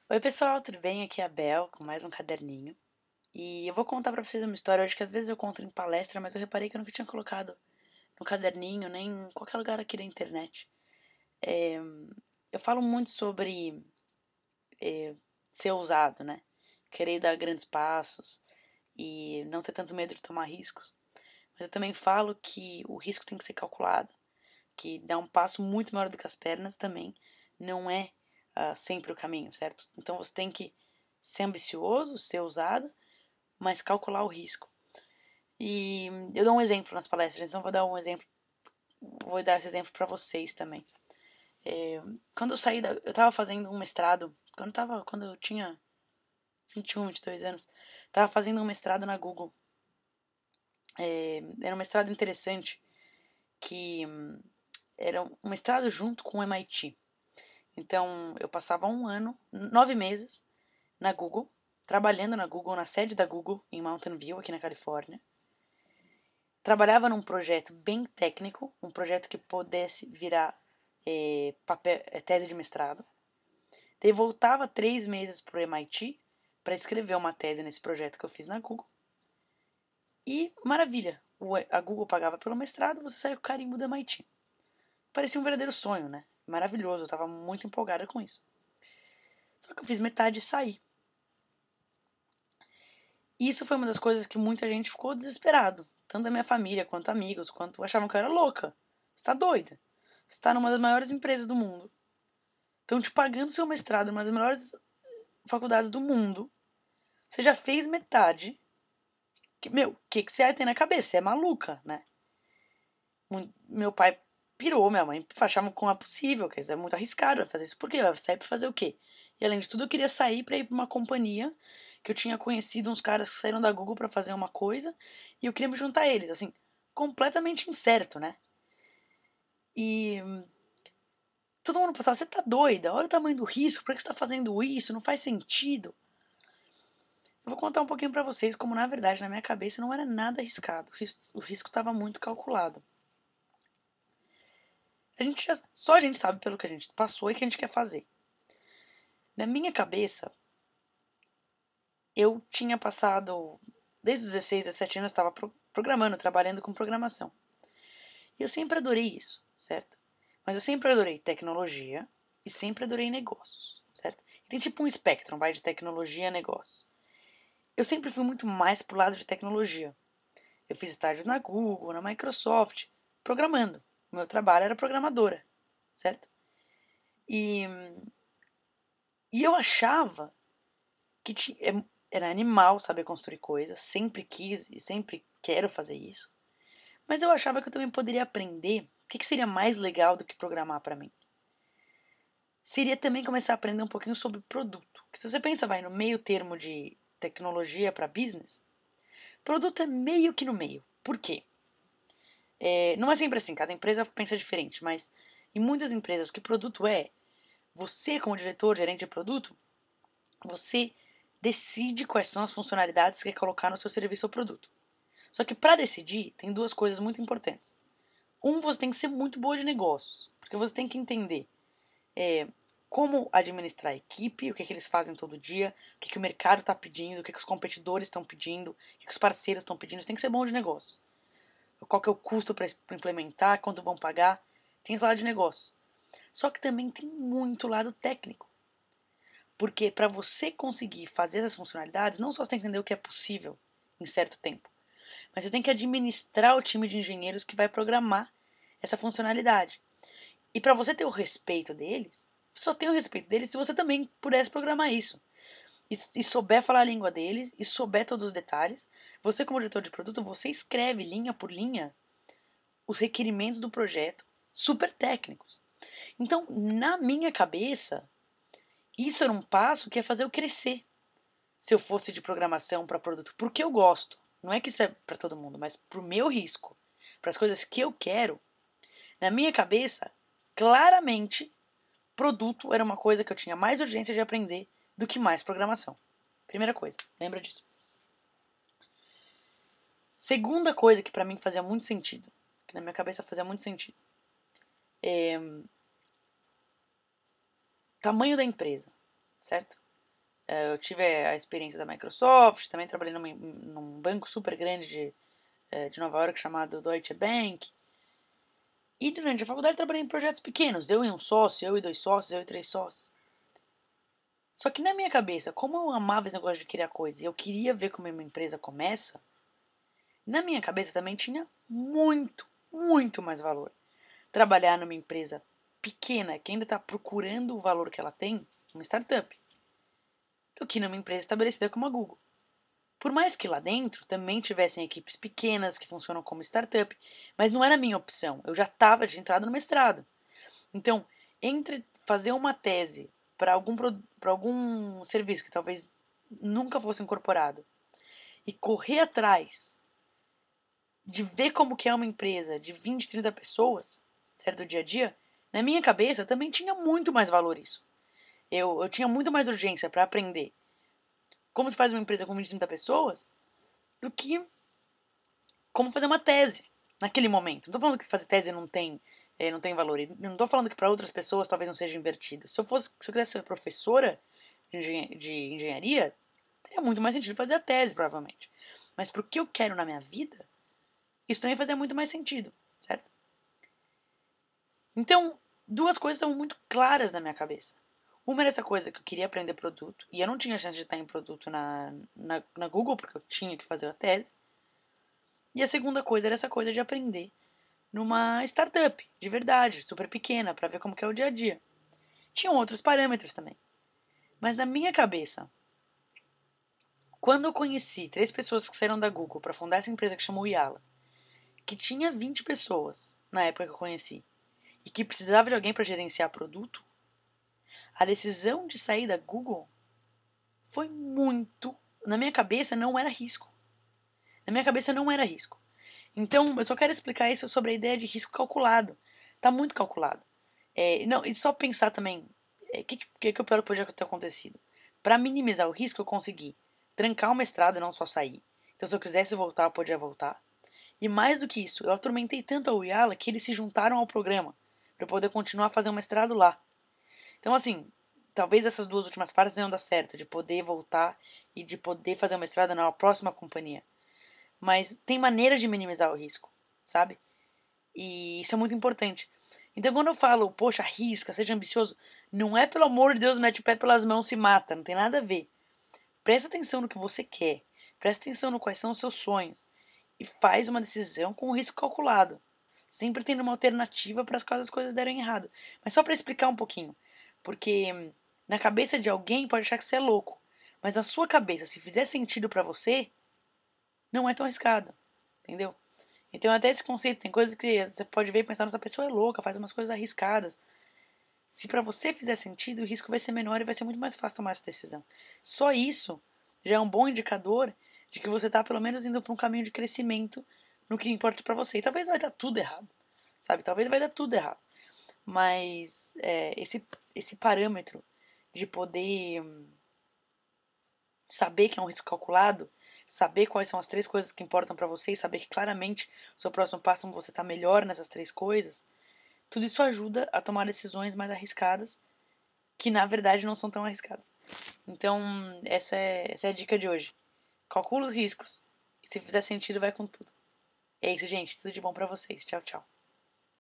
Oi pessoal, tudo bem? Aqui é a Bel com mais um caderninho. E eu vou contar pra vocês uma história hoje que às vezes eu conto em palestra, mas eu reparei que eu nunca tinha colocado no caderninho, nem em qualquer lugar aqui da internet. É, eu falo muito sobre ser ousado, né? Querer dar grandes passos e não ter tanto medo de tomar riscos. Mas eu também falo que o risco tem que ser calculado, que dar um passo muito maior do que as pernas também não é sempre o caminho, certo? Então você tem que ser ambicioso, ser ousado, mas calcular o risco. E eu dou um exemplo nas palestras, então vou dar esse exemplo para vocês também. Quando eu saí eu tava fazendo um mestrado, quando eu tinha 21, 22 anos, tava fazendo um mestrado na Google. Era um mestrado interessante que era um mestrado junto com o MIT. Então eu passava um ano, 9 meses na Google, trabalhando na Google, na sede da Google em Mountain View, aqui na Califórnia. Trabalhava num projeto bem técnico, um projeto que pudesse virar tese de mestrado. Daí voltava 3 meses para o MIT para escrever uma tese nesse projeto que eu fiz na Google. E maravilha, a Google pagava pelo mestrado, você saia com o carimbo do MIT. Parecia um verdadeiro sonho, né? Maravilhoso, eu estava muito empolgada com isso. Só que eu fiz metade e saí. E isso foi uma das coisas que muita gente ficou desesperado. Tanto da minha família, quanto amigos, quanto achavam que eu era louca. Você tá doida? Você tá numa das maiores empresas do mundo. Estão te pagando seu mestrado numa das melhores faculdades do mundo. Você já fez metade. Meu, o que você tem na cabeça? Você é maluca, né? Meu pai pirou, minha mãe achava como é possível, que é muito arriscado fazer isso. Por quê? Vai sair pra fazer o quê? E além de tudo, eu queria sair pra ir pra uma companhia que eu tinha conhecido uns caras que saíram da Google pra fazer uma coisa e eu queria me juntar a eles, assim, completamente incerto, né? E todo mundo pensava, você tá doida? Olha o tamanho do risco, por que você tá fazendo isso? Não faz sentido. Eu vou contar um pouquinho pra vocês como, na verdade, na minha cabeça não era nada arriscado. O risco estava muito calculado. Só a gente sabe pelo que a gente passou e que a gente quer fazer. Na minha cabeça, eu tinha passado, desde os 16, 17 anos, eu estava programando, trabalhando com programação. E eu sempre adorei isso, certo? Mas eu sempre adorei tecnologia e sempre adorei negócios, certo? E tem tipo um espectro, vai de tecnologia a negócios. Eu sempre fui muito mais pro lado de tecnologia. Eu fiz estágios na Google, na Microsoft, programando. O meu trabalho era programadora, certo? E, e eu achava que era animal saber construir coisas, sempre quis e sempre quero fazer isso. Mas eu achava que eu também poderia aprender o que seria mais legal do que programar para mim. Seria também começar a aprender um pouquinho sobre produto. Que se você pensa, vai no meio termo de tecnologia para business, produto é meio que no meio. Por quê? Não é sempre assim, cada empresa pensa diferente, mas em muitas empresas o que produto é, você como diretor, gerente de produto, você decide quais são as funcionalidades que você quer colocar no seu serviço ou produto. Só que para decidir, tem duas coisas muito importantes. Você tem que ser muito boa de negócios, porque você tem que entender como administrar a equipe, o que eles fazem todo dia, o que o mercado está pedindo, o que os competidores estão pedindo, o que os parceiros estão pedindo. Você tem que ser bom de negócios. Qual que é o custo para implementar, quanto vão pagar. Tem esse lado de negócios. Só que também tem muito lado técnico. Porque para você conseguir fazer essas funcionalidades, não só você tem que entender o que é possível em certo tempo, mas você tem que administrar o time de engenheiros que vai programar essa funcionalidade. E para você ter o respeito deles, só tem o respeito deles se você também pudesse programar isso. E souber falar a língua deles, e souber todos os detalhes. Você, como diretor de produto, você escreve linha por linha os requerimentos do projeto, super técnicos. Então, na minha cabeça, isso era um passo que ia fazer eu crescer. Se eu fosse de programação para produto, porque eu gosto. Não é que isso é para todo mundo, mas pro meu risco, para as coisas que eu quero, na minha cabeça, claramente, produto era uma coisa que eu tinha mais urgência de aprender do que mais programação. Primeira coisa, lembra disso. Segunda coisa que para mim fazia muito sentido, que na minha cabeça fazia muito sentido, tamanho da empresa, certo? Eu tive a experiência da Microsoft, também trabalhei num banco super grande de Nova York chamado Deutsche Bank. E durante a faculdade trabalhei em projetos pequenos, eu e um sócio, eu e 2 sócios, eu e 3 sócios. Só que na minha cabeça, como eu amava esse negócio de criar coisas e eu queria ver como uma empresa começa, na minha cabeça também tinha muito, muito mais valor trabalhar numa empresa pequena que ainda está procurando o valor que ela tem, uma startup, do que numa empresa estabelecida como a Google. Por mais que lá dentro também tivessem equipes pequenas que funcionam como startup, mas não era a minha opção. Eu já estava de entrada no mestrado. Então, entre fazer uma tese para algum serviço que talvez nunca fosse incorporado e correr atrás de ver como que é uma empresa de 20, 30 pessoas, certo, do dia a dia, na minha cabeça também tinha muito mais valor isso. Eu tinha muito mais urgência para aprender como se faz uma empresa com 20, 30 pessoas do que como fazer uma tese naquele momento. Não tô falando que fazer tese não tem valor. Não tô falando que para outras pessoas talvez não seja invertido. Se eu quisesse ser professora de engenharia, teria muito mais sentido fazer a tese, provavelmente. Mas pro que eu quero na minha vida, isso também fazia muito mais sentido, certo? Então, duas coisas estavam muito claras na minha cabeça. Uma era essa coisa que eu queria aprender produto, e eu não tinha chance de estar em produto na Google, porque eu tinha que fazer a tese. E a segunda coisa era essa coisa de aprender numa startup, de verdade, super pequena, para ver como que é o dia a dia. Tinham outros parâmetros também. Mas na minha cabeça, quando eu conheci 3 pessoas que saíram da Google para fundar essa empresa que chamou Yala, que tinha 20 pessoas na época que eu conheci, e que precisava de alguém para gerenciar produto, a decisão de sair da Google foi muito... Na minha cabeça não era risco. Na minha cabeça não era risco. Então, eu só quero explicar isso sobre a ideia de risco calculado. Tá muito calculado. Não, e só pensar também, o que o pior podia ter acontecido? Para minimizar o risco, eu consegui trancar o mestrado e não só sair. Então, se eu quisesse voltar, eu podia voltar. E mais do que isso, eu atormentei tanto a Uyala que eles se juntaram ao programa para eu poder continuar a fazer um mestrado lá. Então, assim, talvez essas duas últimas partes tenham dado certo, de poder voltar e de poder fazer um mestrado na próxima companhia. Mas tem maneiras de minimizar o risco, sabe? E isso é muito importante. Então, quando eu falo, poxa, arrisca, seja ambicioso, não é pelo amor de Deus, mete o pé pelas mãos, se mata, não tem nada a ver. Presta atenção no que você quer, presta atenção no quais são os seus sonhos e faz uma decisão com o risco calculado. Sempre tendo uma alternativa para caso as coisas derem errado. Mas só para explicar um pouquinho, porque na cabeça de alguém pode achar que você é louco, mas na sua cabeça, se fizer sentido para você, não é tão arriscado, entendeu? Então até esse conceito, tem coisas que você pode ver e pensar, nossa, a pessoa é louca, faz umas coisas arriscadas. Se para você fizer sentido, o risco vai ser menor e vai ser muito mais fácil tomar essa decisão. Só isso já é um bom indicador de que você está pelo menos indo para um caminho de crescimento no que importa para você. E talvez vai dar tudo errado, sabe? Talvez vai dar tudo errado. Mas esse parâmetro de poder saber que é um risco calculado, saber quais são as 3 coisas que importam para você e saber que claramente o seu próximo passo é você estar melhor nessas 3 coisas, tudo isso ajuda a tomar decisões mais arriscadas, que na verdade não são tão arriscadas. Então, essa é a dica de hoje. Calcula os riscos e se fizer sentido, vai com tudo. É isso, gente. Tudo de bom pra vocês. Tchau, tchau.